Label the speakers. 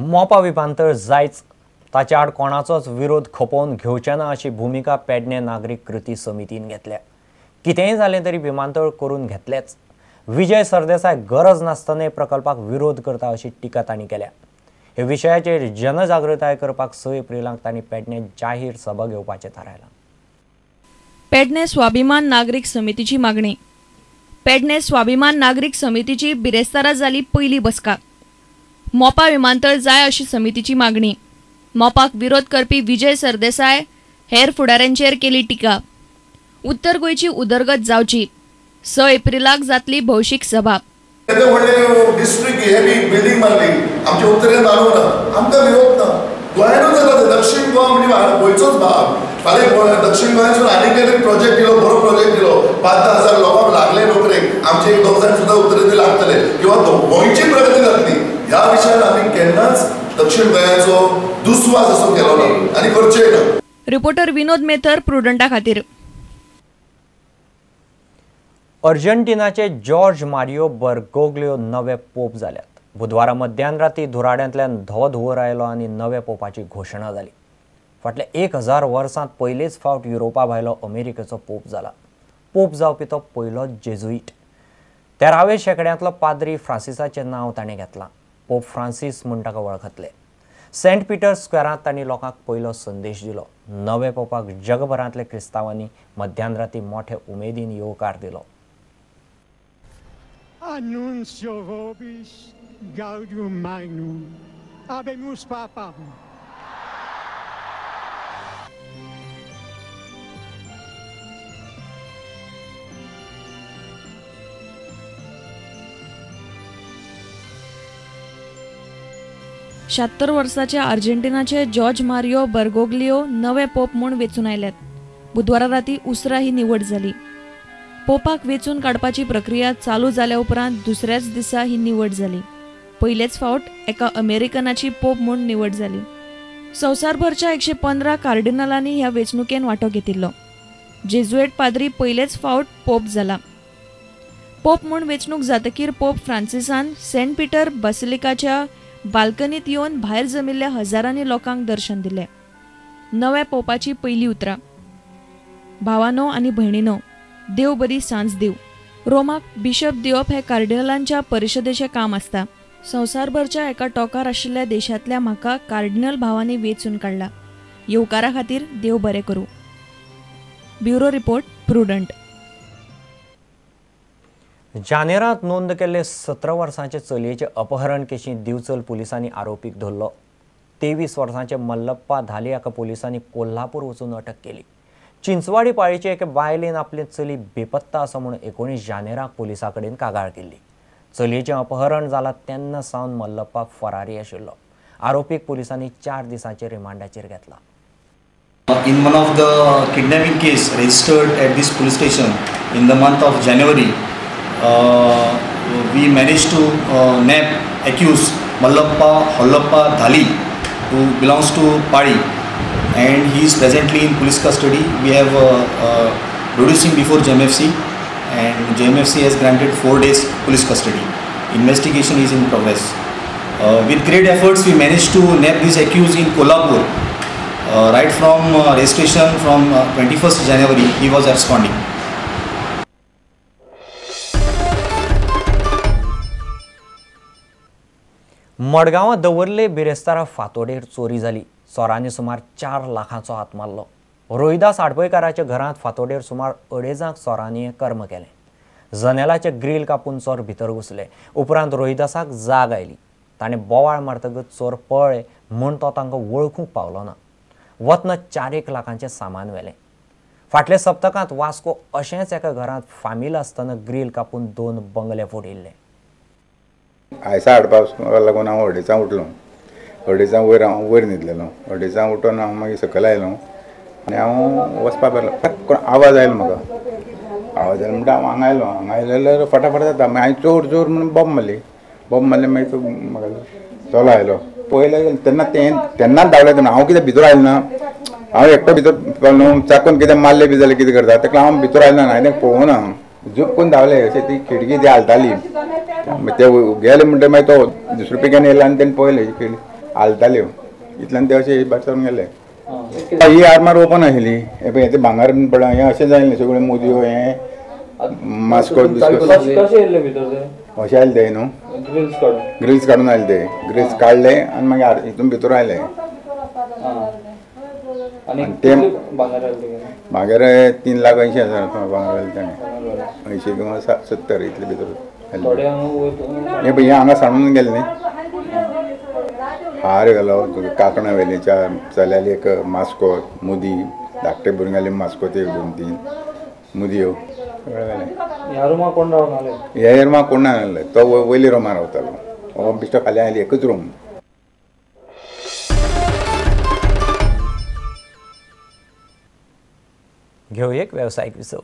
Speaker 1: मोपा विमानतळ जायच ताच्या आड कोणाचोच विरोध खपोवन घेवचे ना अशी भूमिका पेडणे नागरिक कृती समितीन घेतल्या। कितेंय जालें तरी विमानतळ करून घेतलेच। विजय सरदेसाय गरज नासतना प्रकल्पाक विरोध करता अशी टिका तांणी केल्या। हे विशयाचेर जनजागृताय करपाक 6 एप्रिलाक तांणी पेडणे जाहीर सभा घेवपाचें थारायलां।
Speaker 2: पेडणे स्वाभिमान नागरिक समितीची मागणी। पेडणे स्वाभिमान नागरिक समितीची बिरेस्तारा जाली पयली बसका। मोपा विमानतळ जाय अशी समितीची मागणी। मोपाक विरोध करपी विजय सरदेसाय हेर फुडाऱ्यांचेर केली टिका। उत्तर गोंयची उदरगत जावची। 6 एप्रिलाक जातली भौशीक सभा।
Speaker 3: डिस्ट्रिक्ट हे बी बिल्डिंग मारली आमच्या उत्तरेन मारूं ना, आमकां विरोध ना। गोंयानूच जाता दक्षिण गोवा म्हणजे गोंयचोच भाग। फाल्यां दक्षिण गोंयासून आनीक एक प्रोजेक्ट दिलो, बरो प्रोजेक्ट दिलो, 5-10 हजार लोकांक लागले नोकरेक। आमचे 1-2 जाण सुद्दां उत्तरेन लागतले किंवा गोंयची प्रगती जातली। ह्या विशयान आमी केन्नाच दक्षिण गोंयाचो दुस्वास असो केलो ना आनी करचेय ना।
Speaker 2: रिपोर्टर विनोद मेथर, प्रुडंटा खातीर।
Speaker 1: अर्जेंटिनाचे जॉर्ज मारियो बर्गोग्लियो नवे पोप जाल्यात। बुधवारा मध्यानराती धुराड्यांतल्यान धवो धुंवर आयलो आनी नवे पोपाची घोशणा जाली। फाटल्या 1000 वर्सांत पयलेच फावट युरोपा भायलो अमेरिकेचो पोप जाला। पोप जावपी तो पयलो जेजुईट। 13वे शेंकड्यांतलो पाद्री फ्रांसिसाचें नांव ताणें घेतलां। पोप फ्रांसीस म्हूण ताका वळखतले। सेंट पिटर्स स्क्वेरांत तांणी लोकांक पयलो संदेश दिलो। नवे पोपाक जगभरांतल्या क्रिस्तांवांनी मध्यानराती मोठे उमेदीन येवकार दिलो।
Speaker 4: Annuncio vobis gaudium magnum, habemus papam.
Speaker 2: शात्तर वर्साचे अर्जेंटिनाचे जॉर्ज मारियो बर्गोग्लियो नवे पोप म्हूण वेचून आयल्यात। बुधवारा राती उसरा ही निवड जाली। पोपाक वेचून काडपाची प्रक्रिया चालू जाल्या उपरांत दुसऱ्याच दिसा ही निवड जाली। पयलेच फावट एका अमेरिकनाची पोप म्हूण निवड जाली। संवसारभरच्या 115 कार्डिनलांनी ह्या वेचणुकेन वांटो घेतिल्लो। जेजुएट पाद्री पयलेच फावट पोप जाला। पोप म्हूण वेचणूक जातकीर पोप फ्रांसिसान सेंट पीटर बसिलिकाच्या बाल्कनीत येवन भायर जमिल्ल्या हजारांनी लोकांक दर्शन दिले। नव्या पोपाची पयली उतरां। भावानो आनी भयणीनो, देव बरी सांज दिव। रोमाक बिशप दिवप हे कार्डिनलांच्या परिशदेचें काम आसता। संवसारभरच्या एका टोकार आशिल्ल्या देशांतल्या म्हाका कार्डिनल भावांनी वेचून काडला। येवकारा खातीर देव बरें करूं। Bureau report, prudent.
Speaker 1: जानेरांत नोंद केल्ले 17 वर्सांचे चलयेचे अपहरण केशी दिवचल पुलिसांनी आरोपीक धरलो। 23 वर्सांचे मल्लप्पा धाले हाका पुलिसांनी कोल्हापूर वचून अटक केली। चिंचवाडी पाळयेचे एके बायलेन आपले चली बेपत्ता आसा म्हूण 19 जानेराक पुलिसां कडेन कागाळ केल्ली। चलयेचें अपहरण जालां तेन्ना सावन मल्लप्पा फरारी आशिल्लो। आरोपीक पुलिसांनी 4 दिसांचे रिमांडाचेर घेतला।
Speaker 5: In one of the kidnapping case registered at this police station in the month of January, we managed to nab accused Mallappa Hollappa Dhali, who belongs to Padi, and he is presently in police custody. We have produced him before JMFC, and JMFC has granted 4 days police custody. Investigation is in progress. With great efforts, we managed to nab this accused in Kolhapur. Right from registration from 21st January, he was absconding.
Speaker 1: मडगांवां दवरले बिरेस्तारा फातोडेर चोरी जाली। चोरांनी सुमार 4 लाखांचो हात मारलो। रोहिदास आडपयकाराच्या घरांत फातोडेर सुमार 2.5 चोरांनी हें कर्म केलें। जनेलाचे ग्रील कापून चोर भितर घुसले। उपरांत रोहिदासाक जाग आयली। ताणें बोवाळ मारतकच चोर पळ्ळे म्हूण तो तांकां वळखूंक पावलो ना। वतना 4 लाखांचें सामान व्हेलें। फाटल्या सप्तकांत वास्को अशेंच एका घरांत फामील आसतना ग्रील कापून 2 बंगले फोडिल्ले।
Speaker 6: आयसा हाडपाक लागून हांव अडेचां उठलो। अडेचां वयर न्हिदलेलो। अडेचां उठून हांव मागीर सकयल आयलो आनी हांव वचपाक लागलो। कोण आवाज आयलो म्हाका। आवाज आयलो म्हणटा हांव हांगा आयलो। हांगा आयल्यार फटाफट जाता। मागीर हांवें चोर चोर म्हणून बॉम्ब मारली मागीर तो म्हाका चलो आयलो। पळयलें तेन्नाच धांवले तेन्ना हांव कितें भितर आयलो ना। हांव एकटो भितर न्हू चाकून कितें मारलें बी जाल्यार कितें करता तेका हांव भितर आयलो ना। हांवें पळोवं ना। झूप करून धांवले अशें ती खिडकी ती हालताली ते गेले म्हणटा मागीर तो दुसरे पिक्यान येयला आनी तेणें पळयलें हालताल्यो इतल्यान ते अशे बसोन गेले. ही आरमार ओपन आशिल्ली हे पळय ते भांगर बीन पडला हें अशें जालें सगळें मोदयो हें मास्को अशें आयले ते न्हू ग्रिल्स काडून आयले ते ग्रिल्स काडले आनी मागीर हितून भितर आयले ते भांगर 3,80,000 भांगर आयले ताणें 80 किंवा 70 इतले भितर हे पळय हांगा सांडून गेले न्ही हार गेलो कांकणां व्हेली चल्याली एक मास्को मुदी धाकटे भुरग्याली मास्को ते 2-3 मुदयो ह्या रुमाक कोण ना आसले तो वयली रुमार रावतालो हो बिश्टो खाली आयली एकच रूम.
Speaker 1: घेऊ एक व्यावसायिक विसव.